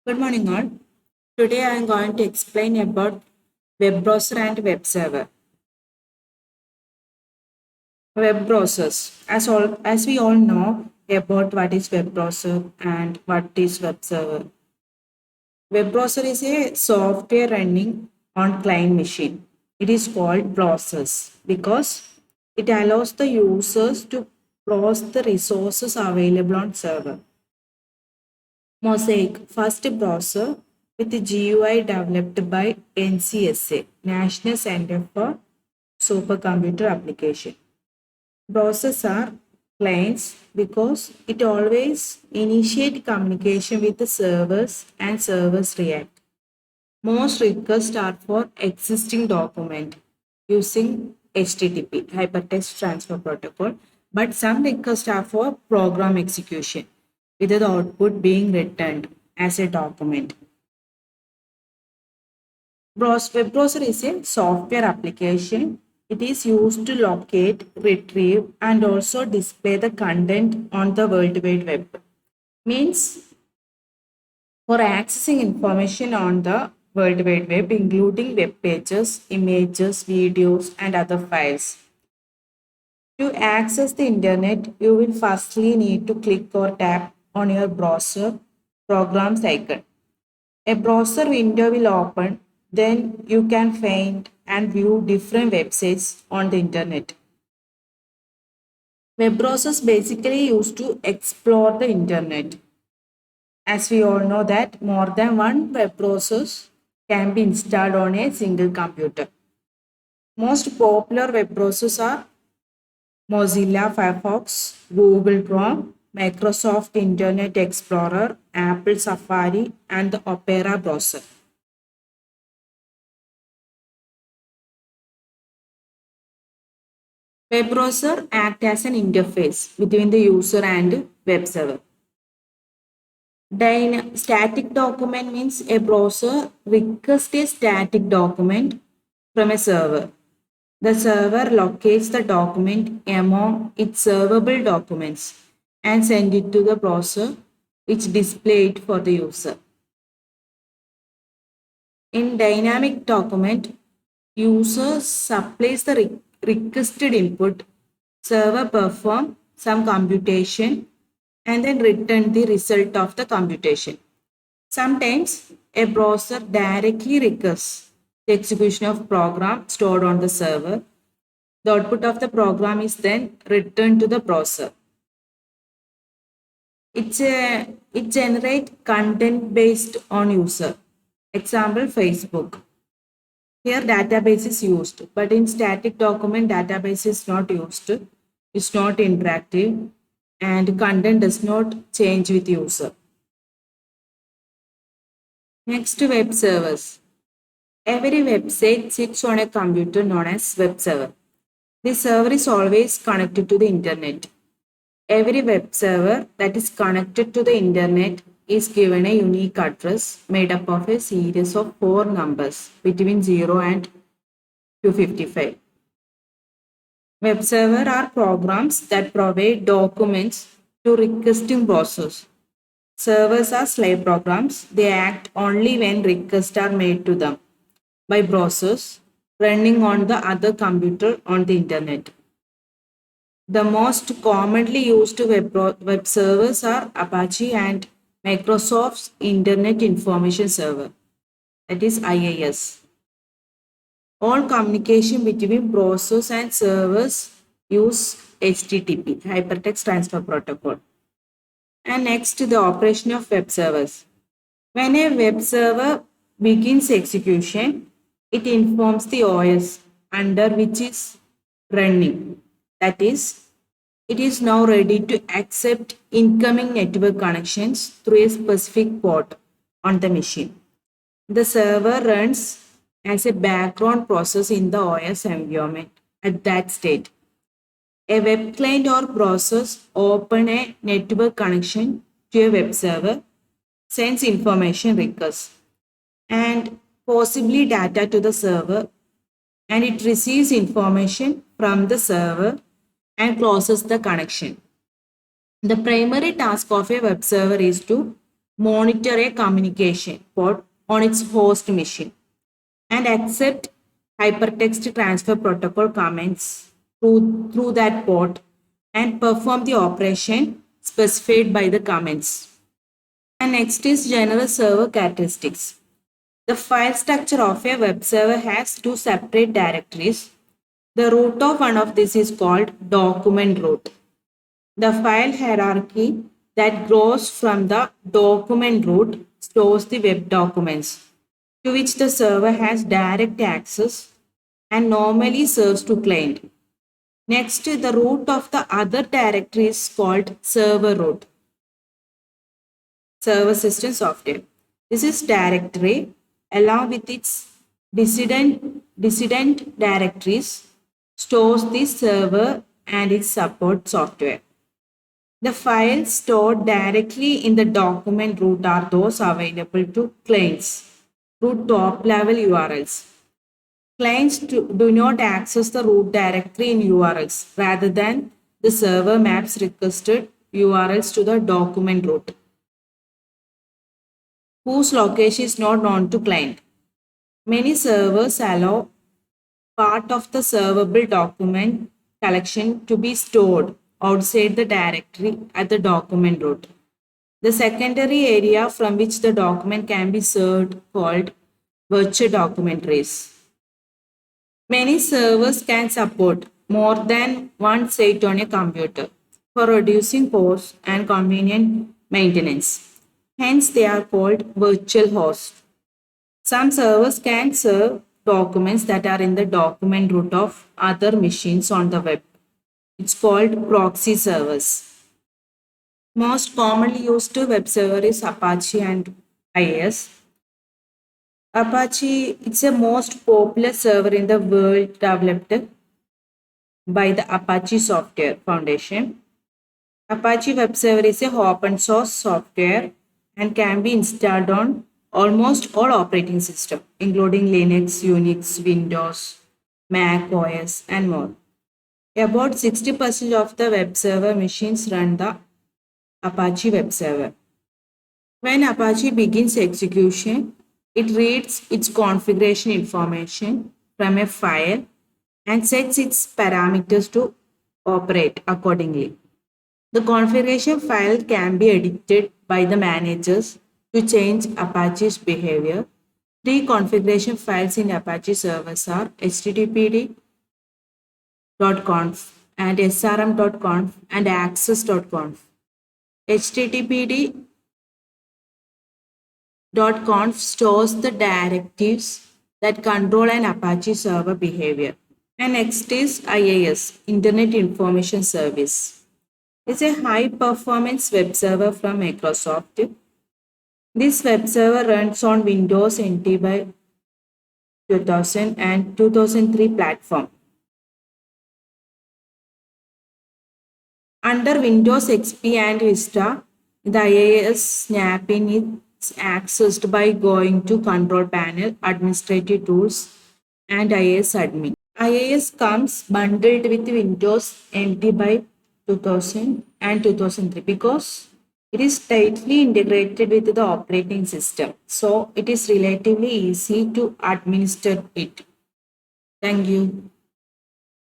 Good morning, all. Today I am going to explain about web browser and web server. Web browsers. As we all know about what is web browser and what is web server. Web browser is a software running on client machine. It is called browsers because it allows the users to browse the resources available on server. Mosaic, first browser with the GUI developed by NCSA, National Center for Supercomputer Application. Browsers are clients because it always initiate communication with the servers and servers react. Most requests are for existing document using HTTP, Hypertext Transfer Protocol, but some requests are for program execution, with the output being returned as a document. Web browser is a software application. It is used to locate, retrieve, and also display the content on the World Wide Web. Means for accessing information on the World Wide Web, including web pages, images, videos, and other files. To access the internet, you will firstly need to click or tap on your browser programs icon. A browser window will open, then you can find and view different websites on the internet. Web browsers basically used to explore the internet. As we all know that more than one web browsers can be installed on a single computer. Most popular web browsers are Mozilla Firefox, Google Chrome, Microsoft Internet Explorer, Apple Safari, and the Opera browser. Web browser act as an interface between the user and web server. Static document means a browser requests a static document from a server. The server locates the document among its servable documents and send it to the browser, which display it for the user. In dynamic document, user supplies the requested input, server perform some computation, and then return the result of the computation. Sometimes a browser directly requests the execution of program stored on the server. The output of the program is then returned to the browser. It generates content based on user. Example, Facebook. Here database is used, but in static document database is not used. It's not interactive and content does not change with user. Next, web servers. Every website sits on a computer known as web server. The server is always connected to the internet. Every web server that is connected to the internet is given a unique address made up of a series of 4 numbers between 0 and 255. Web server are programs that provide documents to requesting browsers. Servers are slave programs. They act only when requests are made to them by browsers running on the other computer on the internet. The most commonly used web servers are Apache and Microsoft's Internet Information Server, that is IIS. All communication between browsers and servers use HTTP, Hypertext Transfer Protocol. And next, the operation of web servers. When a web server begins execution, it informs the OS under which is running. That is, it is now ready to accept incoming network connections through a specific port on the machine. The server runs as a background process in the OS environment at that state. A web client or browsers open a network connection to a web server, sends information requests, and possibly data to the server, and it receives information from the server and closes the connection. The primary task of a web server is to monitor a communication port on its host machine, and accept hypertext transfer protocol commands through that port and perform the operation specified by the commands. And next is general server characteristics. The file structure of a web server has two separate directories. The root of one of these is called document root. The file hierarchy that grows from the document root stores the web documents to which the server has direct access and normally serves to client. Next, the root of the other directory is called server root, server system software. This is directory along with its dissident directories stores the server and its support software. The files stored directly in the document root are those available to clients through top-level URLs. Clients do not access the root directory in URLs. Rather than the server maps requested URLs to the document root, whose location is not known to client. Many servers allow part of the servable document collection to be stored outside the directory at the document root. The secondary area from which the document can be served called virtual documentaries. Many servers can support more than one site on a computer for reducing costs and convenient maintenance. Hence, they are called virtual hosts. Some servers can serve documents that are in the document root of other machines on the web. It's called proxy servers. Most commonly used web server is Apache and IIS. Apache, it's a most popular server in the world developed by the Apache Software Foundation. Apache Web Server is a open source software and can be installed on almost all operating systems, including Linux, Unix, Windows, Mac OS, and more. About 60% of the web server machines run the Apache Web Server. When Apache begins execution, it reads its configuration information from a file and sets its parameters to operate accordingly. The configuration file can be edited by the managers to change Apache's behavior. Three configuration files in Apache servers are httpd.conf and srm.conf and access.conf. httpd.conf stores the directives that control an Apache server behavior. And next is IIS, Internet Information Service. It's a high-performance web server from Microsoft. This web server runs on Windows NT by 2000 and 2003 platform. Under Windows XP and Vista, the IIS snap-in is accessed by going to Control Panel, Administrative Tools, and IIS Admin. IIS comes bundled with Windows NT by 2000 and 2003 because it is tightly integrated with the operating system. So it is relatively easy to administer it. Thank you.